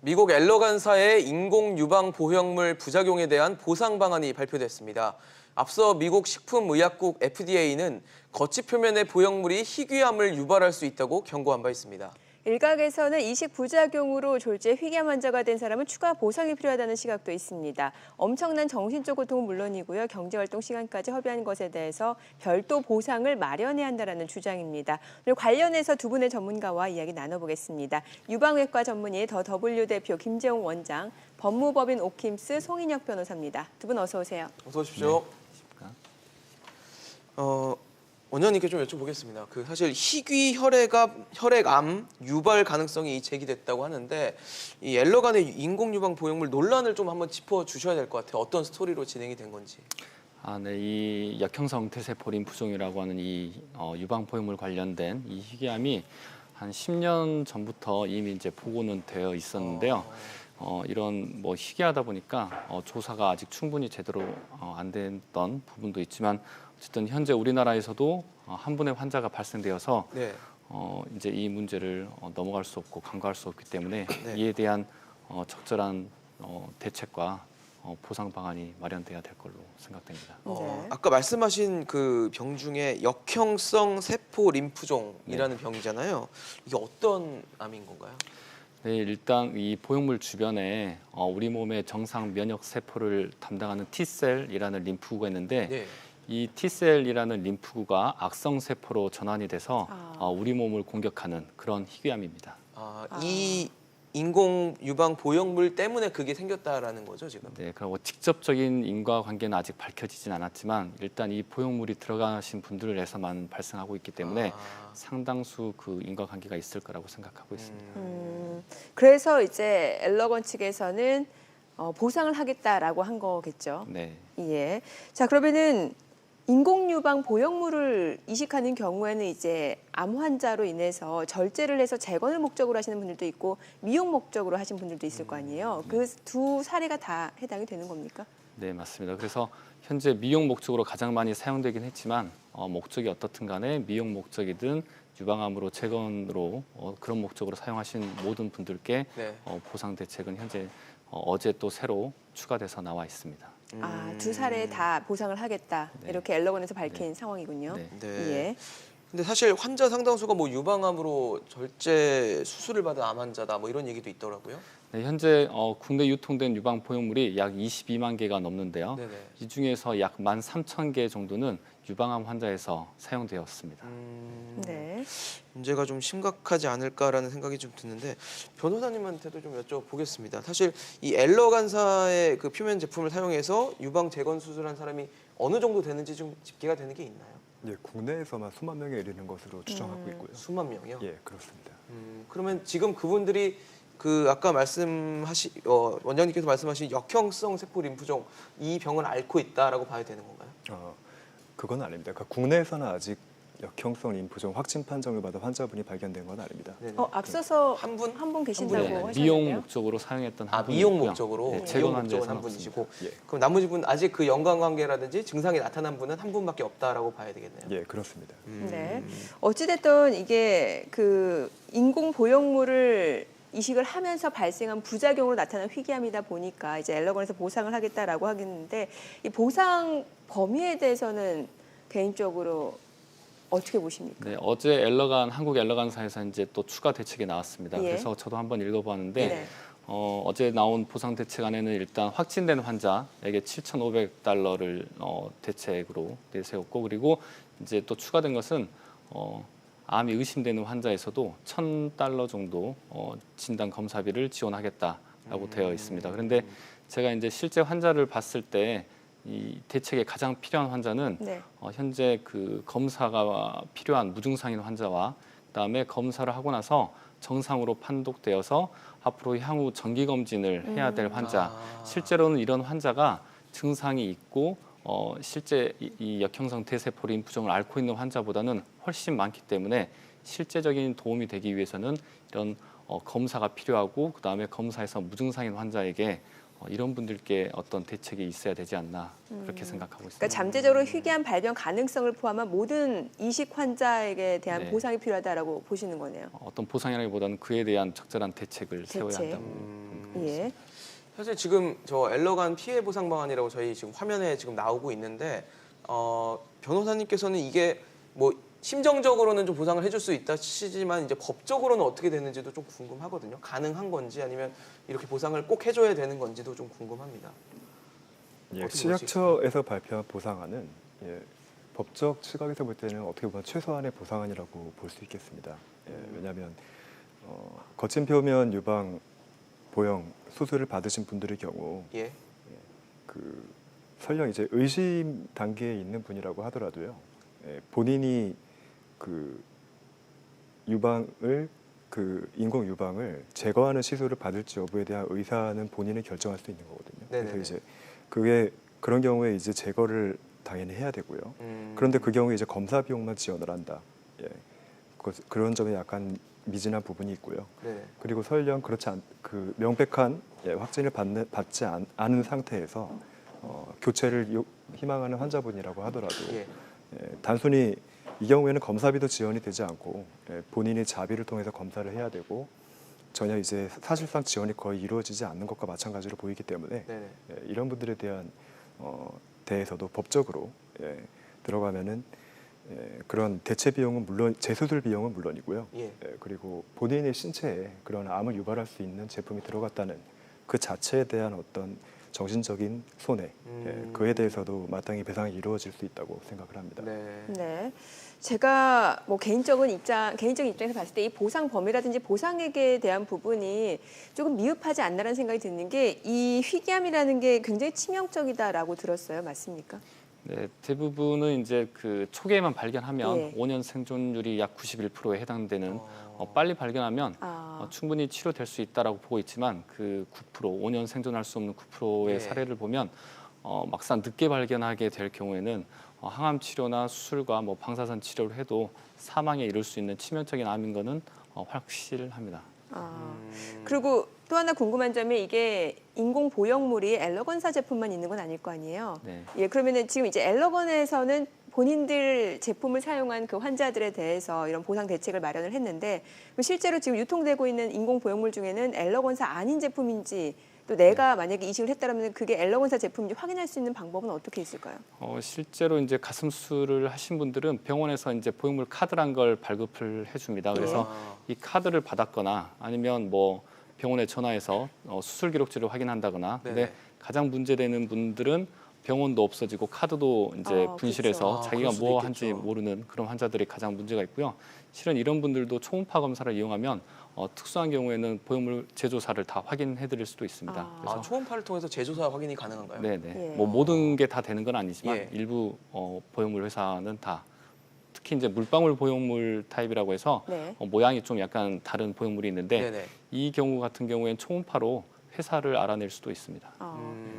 미국 엘러간사의 인공 유방 보형물 부작용에 대한 보상 방안이 발표됐습니다. 앞서 미국 식품의약국 FDA는 겉이 표면의 보형물이 희귀암을 유발할 수 있다고 경고한 바 있습니다. 일각에서는 이식 부작용으로 졸지에 희귀암 환자가 된 사람은 추가 보상이 필요하다는 시각도 있습니다. 엄청난 정신적 고통은 물론이고요. 경제활동 시간까지 허비한 것에 대해서 별도 보상을 마련해야 한다는 주장입니다. 오늘 관련해서 두 분의 전문가와 이야기 나눠보겠습니다. 유방외과 전문의 더 W 대표 김재홍 원장, 법무법인 오킴스 송인혁 변호사입니다. 두 분 어서 오세요. 어서 오십시오. 원장님께 좀 여쭤보겠습니다. 사실 희귀 혈액암 유발 가능성이 제기됐다고 하는데 이 엘러간의 인공 유방 보형물 논란을 좀 한번 짚어 주셔야 될 것 같아요. 어떤 스토리로 진행이 된 건지. 네, 이 역형성 대세포 림프종이라고 하는 이 유방 보형물 관련된 이 희귀암이 한 10년 전부터 이미 이제 보고는 되어 있었는데요. 이런 희귀하다 보니까 조사가 아직 충분히 제대로 안 됐던 부분도 있지만 어쨌든 현재 우리나라에서도 한 분의 환자가 발생되어서 네. 이제 이 문제를 넘어갈 수 없고 간과할 수 없기 때문에 네. 이에 대한 적절한 대책과 보상 방안이 마련돼야 될 걸로 생각됩니다. 네. 아까 말씀하신 그 병 중에 역형성 세포 림프종이라는 병이잖아요. 이게 어떤 암인 건가요? 네, 일단 이 보형물 주변에 우리 몸의 정상 면역 세포를 담당하는 T셀이라는 림프구가 있는데 네. 이 T셀이라는 림프구가 악성 세포로 전환이 돼서 우리 몸을 공격하는 그런 희귀암입니다. 이 인공 유방 보형물 때문에 그게 생겼다라는 거죠, 지금? 네, 그리고 직접적인 인과관계는 아직 밝혀지진 않았지만 일단 이 보형물이 들어가신 분들에서만 발생하고 있기 때문에 상당수 그 인과관계가 있을 거라고 생각하고 있습니다. 그래서 이제 엘러건 측에서는 보상을 하겠다라고 한 거겠죠. 네. 예. 자, 그러면은 인공 유방 보형물을 이식하는 경우에는 이제 암 환자로 인해서 절제를 해서 재건을 목적으로 하시는 분들도 있고 미용 목적으로 하신 분들도 있을 거 아니에요. 그 두 사례가 다 해당이 되는 겁니까? 네, 맞습니다. 그래서 현재 미용 목적으로 가장 많이 사용되긴 했지만 목적이 어떻든 간에 미용 목적이든 유방암으로 재건으로 그런 목적으로 사용하신 모든 분들께 네. 보상 대책은 현재 어제 또 새로 추가돼서 나와 있습니다. 두 사례 다 보상을 하겠다. 네. 이렇게 엘러건에서 밝힌 상황이군요. 네. 네. 예. 근데 사실 환자 상당수가 유방암으로 절제 수술을 받은 암 환자다 이런 얘기도 있더라고요. 네, 현재 국내 유통된 유방 보형물이 약 22만 개가 넘는데요. 네네. 이 중에서 약 13,000개 정도는 유방암 환자에서 사용되었습니다. 네. 문제가 좀 심각하지 않을까라는 생각이 좀 드는데 변호사님한테도 좀 여쭤보겠습니다. 사실 이 엘러간사의 그 표면 제품을 사용해서 유방 재건 수술한 사람이 어느 정도 되는지 좀 집계가 되는 게 있나요? 예, 국내에서만 수만 명에 이르는 것으로 추정하고 있고요. 수만 명이요? 예, 그렇습니다. 그러면 지금 그분들이 아까 원장님께서 말씀하신 역형성 세포 림프종 이 병을 앓고 있다라고 봐야 되는 건가요? 그건 아닙니다. 그러니까 국내에서는 아직 역형성 림프종 확진 판정을 받은 환자분이 발견된 건 아닙니다. 네네. 앞서서 한 분? 한 분 계신다고 한 분이요? 하셨는데요. 미용 목적으로 사용했던 한 분이 미용 있고요. 목적으로? 네, 미용 재건 목적은 환자에서 한 분이시고 예. 그럼 나머지 분 아직 그 연관관계라든지 증상이 나타난 분은 한 분밖에 없다라고 봐야 되겠네요. 예, 그렇습니다. 네. 어찌됐든 이게 그 인공 보형물을 이식을 하면서 발생한 부작용으로 나타난 희귀암이다 보니까 이제 엘러건에서 보상을 하겠다라고 하겠는데 이 보상 범위에 대해서는 개인적으로 어떻게 보십니까? 네, 어제 한국 엘러간사에서 이제 또 추가 대책이 나왔습니다. 예. 그래서 저도 한번 읽어보았는데 네. 어제 나온 보상 대책안에는 일단 확진된 환자에게 7,500달러를 대책으로 내세웠고 그리고 이제 또 추가된 것은 암이 의심되는 환자에서도 1,000달러 정도 진단 검사비를 지원하겠다라고 되어 있습니다. 그런데 제가 이제 실제 환자를 봤을 때 이 대책에 가장 필요한 환자는 네. 현재 그 검사가 필요한 무증상인 환자와 그다음에 검사를 하고 나서 정상으로 판독되어서 앞으로 향후 정기 검진을 해야 될 환자. 실제로는 이런 환자가 증상이 있고 실제 이 역형성 대세포 림프종을 앓고 있는 환자보다는 훨씬 많기 때문에 실제적인 도움이 되기 위해서는 이런 검사가 필요하고 그다음에 검사에서 무증상인 환자에게 이런 분들께 어떤 대책이 있어야 되지 않나 그렇게 생각하고 있습니다. 그러니까 잠재적으로 희귀암 발병 가능성을 포함한 모든 이식 환자에게 대한 네. 보상이 필요하다라고 보시는 거네요. 어떤 보상이라기보다는 그에 대한 적절한 대책을 세워야 대책. 한다고 봅니다. 예. 사실 지금 저 엘러간 피해 보상 방안이라고 저희 지금 화면에 지금 나오고 있는데 변호사님께서는 이게 뭐 심정적으로는 좀 보상을 해줄 수 있다 치지만 이제 법적으로는 어떻게 되는지도 좀 궁금하거든요. 가능한 건지 아니면 이렇게 보상을 꼭 해줘야 되는 건지도 좀 궁금합니다. 예, 어떻게 식약처에서 발표한 보상안은 법적 시각에서 볼 때는 어떻게 보면 최소한의 보상안이라고 볼 수 있겠습니다. 왜냐하면 거친 표면 유방 보형 수술을 받으신 분들의 경우 예. 그 설령 이제 의심 단계에 있는 분이라고 하더라도요, 본인이 그 유방을 인공 유방을 제거하는 시술을 받을지 여부에 대한 의사는 본인이 결정할 수 있는 거거든요. 네네네. 그래서 이제 그런 경우에 이제 제거를 당연히 해야 되고요. 그런데 그 경우에 이제 검사 비용만 지원을 한다. 그런 점에 약간 미진한 부분이 있고요. 네. 그리고 설령 그 명백한 확진을 받지 않은 상태에서 교체를 희망하는 환자분이라고 하더라도 예. 단순히 이 경우에는 검사비도 지원이 되지 않고 본인이 자비를 통해서 검사를 해야 되고 전혀 이제 사실상 지원이 거의 이루어지지 않는 것과 마찬가지로 보이기 때문에 네네. 이런 분들에 대한 대해서도 법적으로 들어가면은 그런 대체 비용은 물론 재수술 비용은 물론이고요. 예. 그리고 본인의 신체에 그런 암을 유발할 수 있는 제품이 들어갔다는 그 자체에 대한 어떤 정신적인 손해 그에 대해서도 마땅히 배상이 이루어질 수 있다고 생각을 합니다. 네. 네. 제가 뭐 개인적인 입장에서 봤을 때 이 보상 범위라든지 보상액에 대한 부분이 조금 미흡하지 않나라는 생각이 드는 게 이 희귀암이라는 게 굉장히 치명적이다라고 들었어요. 맞습니까? 네, 대부분은 이제 그 초기에만 발견하면 예. 5년 생존율이 약 91%에 해당되는 빨리 발견하면 충분히 치료될 수 있다라고 보고 있지만 그 9%, 5년 생존할 수 없는 9%의 예. 사례를 보면 막상 늦게 발견하게 될 경우에는 항암 치료나 수술과 뭐 방사선 치료를 해도 사망에 이를 수 있는 치명적인 암인 거는 확실합니다. 그리고 또 하나 궁금한 점이 이게 인공 보형물이 엘러건사 제품만 있는 건 아닐 거 아니에요. 네. 예, 그러면은 지금 이제 엘러건에서는 본인들 제품을 사용한 그 환자들에 대해서 이런 보상 대책을 마련을 했는데 실제로 지금 유통되고 있는 인공 보형물 중에는 엘러건사 아닌 제품인지 또 내가 만약에 이식을 했다면 그게 엘러건사 제품인지 확인할 수 있는 방법은 어떻게 있을까요? 실제로 이제 가슴 수술을 하신 분들은 병원에서 이제 보형물 카드란 걸 발급을 해줍니다. 그래서 이 카드를 받았거나 아니면 뭐 병원에 전화해서 수술 기록지를 확인한다거나. 네네. 근데 가장 문제되는 분들은 병원도 없어지고 카드도 이제 분실해서 그렇죠. 자기가 그럴 수도 뭐 있겠죠. 한지 모르는 그런 환자들이 가장 문제가 있고요. 실은 이런 분들도 초음파 검사를 이용하면 특수한 경우에는 보형물 제조사를 다 확인해드릴 수도 있습니다. 그래서 초음파를 통해서 제조사 확인이 가능한가요? 네네. 예. 뭐 모든 게 다 되는 건 아니지만 예. 일부 보형물 회사는 다 특히 이제 물방울 보형물 타입이라고 해서 네. 모양이 좀 약간 다른 보형물이 있는데 네네. 이 경우 같은 경우에는 초음파로 회사를 알아낼 수도 있습니다.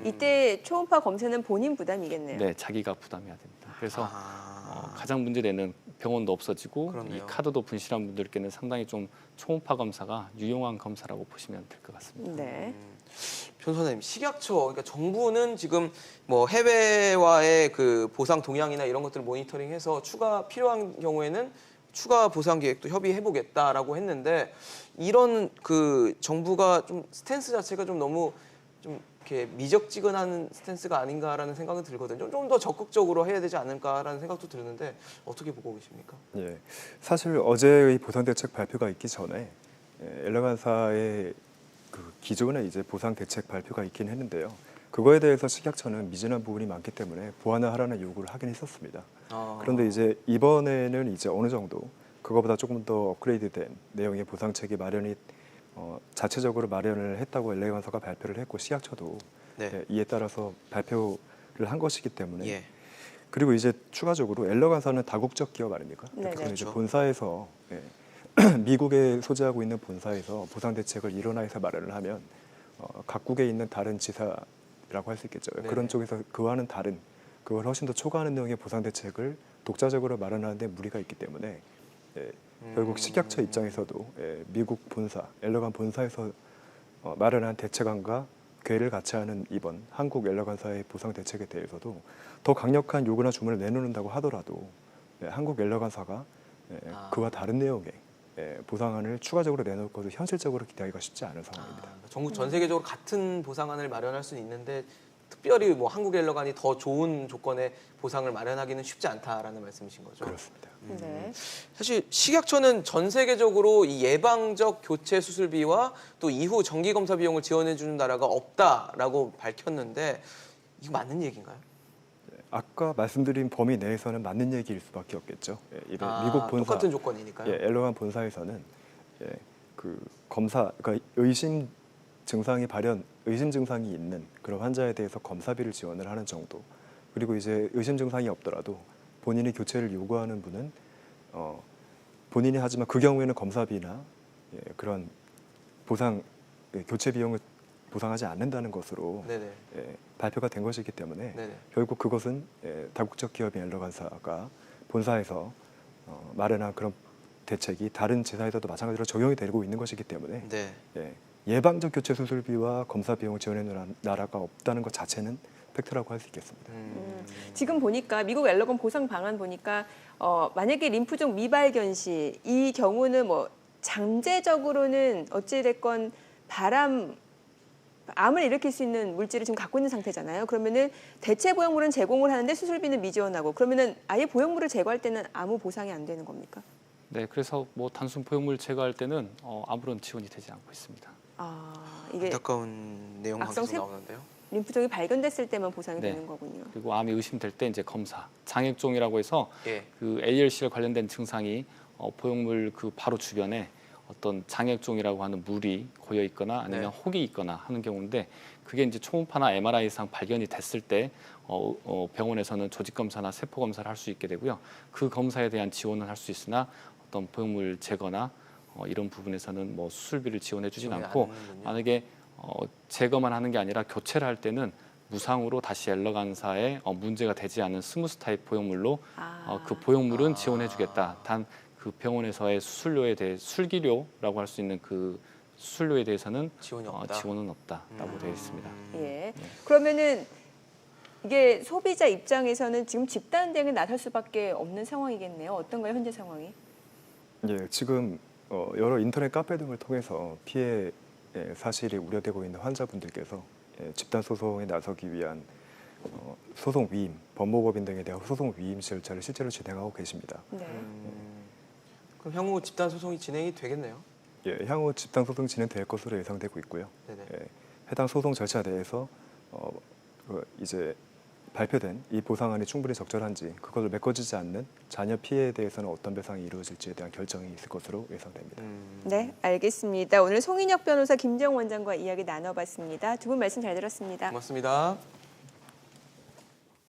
이때 초음파 검사는 본인 부담이겠네요. 네, 자기가 부담해야 됩니다. 그래서 아. 가장 문제되는 병원도 없어지고 그렇네요. 이 카드도 분실한 분들께는 상당히 좀 초음파 검사가 유용한 검사라고 보시면 될 것 같습니다. 네. 변호사님, 식약처, 그러니까 정부는 지금 뭐 해외와의 그 보상 동향이나 이런 것들을 모니터링해서 추가 필요한 경우에는 추가 보상 계획도 협의해 보겠다라고 했는데 이런 그 정부가 좀 스탠스 자체가 좀 너무 좀 이렇게 미적지근한 스탠스가 아닌가라는 생각은 들거든요. 좀 더 적극적으로 해야 되지 않을까라는 생각도 드는데 어떻게 보고 계십니까? 예, 사실 어제의 보상대책 발표가 있기 전에 엘러간사의 그 기존의 이제 보상 대책 발표가 있긴 했는데요. 그거에 대해서 식약처는 미진한 부분이 많기 때문에 보완을 하라는 요구를 하긴 했었습니다. 그런데 이제 이번에는 이제 어느 정도 그거보다 조금 더 업그레이드된 내용의 보상책이 마련이 자체적으로 마련을 했다고 엘러간사가 발표를 했고 식약처도 네. 이에 따라서 발표를 한 것이기 때문에 예. 그리고 이제 추가적으로 엘러간사는 다국적 기업 아닙니까? 네네. 그래서 이제 그렇죠. 본사에서 미국에 소재하고 있는 본사에서 보상 대책을 일원화해서 마련을 하면 각국에 있는 다른 지사라고 할 수 있겠죠. 네네. 그런 쪽에서 그와는 다른 그걸 훨씬 더 초과하는 내용의 보상 대책을 독자적으로 마련하는데 무리가 있기 때문에 결국 식약처 입장에서도 미국 본사, 엘러간 본사에서 마련한 대책안과 궤를 같이 하는 이번 한국 엘러간사의 보상 대책에 대해서도 더 강력한 요구나 주문을 내놓는다고 하더라도 한국 엘러간사가 그와 다른 내용의 보상안을 추가적으로 내놓을 것도 현실적으로 기대하기가 쉽지 않은 상황입니다. 전국 전 세계적으로 같은 보상안을 마련할 수는 있는데 특별히 뭐 한국엘러간이 더 좋은 조건의 보상을 마련하기는 쉽지 않다라는 말씀이신 거죠. 그렇습니다. 네. 사실 식약처는 전 세계적으로 이 예방적 교체 수술비와 또 이후 정기 검사 비용을 지원해 주는 나라가 없다라고 밝혔는데 이거 맞는 얘기인가요? 아까 말씀드린 범위 내에서는 맞는 얘기일 수밖에 없겠죠. 미국 본사 똑같은 조건이니까요. 엘러간 본사에서는 그 검사, 그러니까 의심 증상이 있는 그런 환자에 대해서 검사비를 지원을 하는 정도. 그리고 이제 의심 증상이 없더라도 본인이 교체를 요구하는 분은 본인이 하지만 그 경우에는 검사비나 그런 보상 교체 비용을 보상하지 않는다는 것으로 네네. 발표가 된 것이기 때문에 네네. 결국 그것은 다국적 기업인 엘러간사가 본사에서 마련한 그런 대책이 다른 제사에서도 마찬가지로 적용이 되고 있는 것이기 때문에 네. 예방적 교체 수술비와 검사 비용을 지원하는 나라가 없다는 것 자체는 팩트라고 할 수 있겠습니다. 지금 보니까 미국 엘러건 보상 방안 보니까 만약에 림프종 미발견 시 이 경우는 뭐 잠재적으로는 어찌됐건 암을 일으킬 수 있는 물질을 지금 갖고 있는 상태잖아요. 그러면은 대체 보형물은 제공을 하는데 수술비는 미지원하고 그러면은 아예 보형물을 제거할 때는 아무 보상이 안 되는 겁니까? 네, 그래서 뭐 단순 보형물 제거할 때는 아무런 지원이 되지 않고 있습니다. 이게 안타까운 내용 악성 방송 나오는데요. 림프종이 발견됐을 때만 보상이 네. 되는 거군요. 그리고 암이 의심될 때 이제 검사, 장액종이라고 해서 예. 그 ALC에 관련된 증상이 보형물 그 바로 주변에 어떤 장액종이라고 하는 물이 고여 있거나 아니면 네. 혹이 있거나 하는 경우인데 그게 이제 초음파나 MRI상 발견이 됐을 때 병원에서는 조직 검사나 세포 검사를 할 수 있게 되고요. 그 검사에 대한 지원은 할 수 있으나 어떤 보형물 제거나 이런 부분에서는 뭐 수술비를 지원해 주진 지원이 않고 안 하는군요. 만약에 제거만 하는 게 아니라 교체를 할 때는 무상으로 다시 엘러간사에 문제가 되지 않은 스무스 타입 보형물로 그 보형물은 지원해 주겠다. 단 그 병원에서의 수술료에 대해 술기료라고 할 수 있는 그 수술료에 대해서는 지원이 없다. 지원은 없다라고 되어 있습니다. 예. 그러면은 이게 소비자 입장에서는 지금 집단 대응에 나설 수밖에 없는 상황이겠네요. 어떤가요, 현재 상황이? 지금 여러 인터넷 카페 등을 통해서 피해 사실이 우려되고 있는 환자분들께서 집단 소송에 나서기 위한 소송 위임, 법무법인 등에 대한 소송 위임 절차를 실제로 진행하고 계십니다. 네. 그럼 향후 집단 소송이 진행이 되겠네요. 향후 집단 소송 진행될 것으로 예상되고 있고요. 네네. 해당 소송 절차 내에서 이제 발표된 이 보상안이 충분히 적절한지 그것을 메꿔지지 않는 자녀 피해에 대해서는 어떤 배상이 이루어질지에 대한 결정이 있을 것으로 예상됩니다. 네, 알겠습니다. 오늘 송인혁 변호사, 김정 원장과 이야기 나눠봤습니다. 두 분 말씀 잘 들었습니다. 고맙습니다.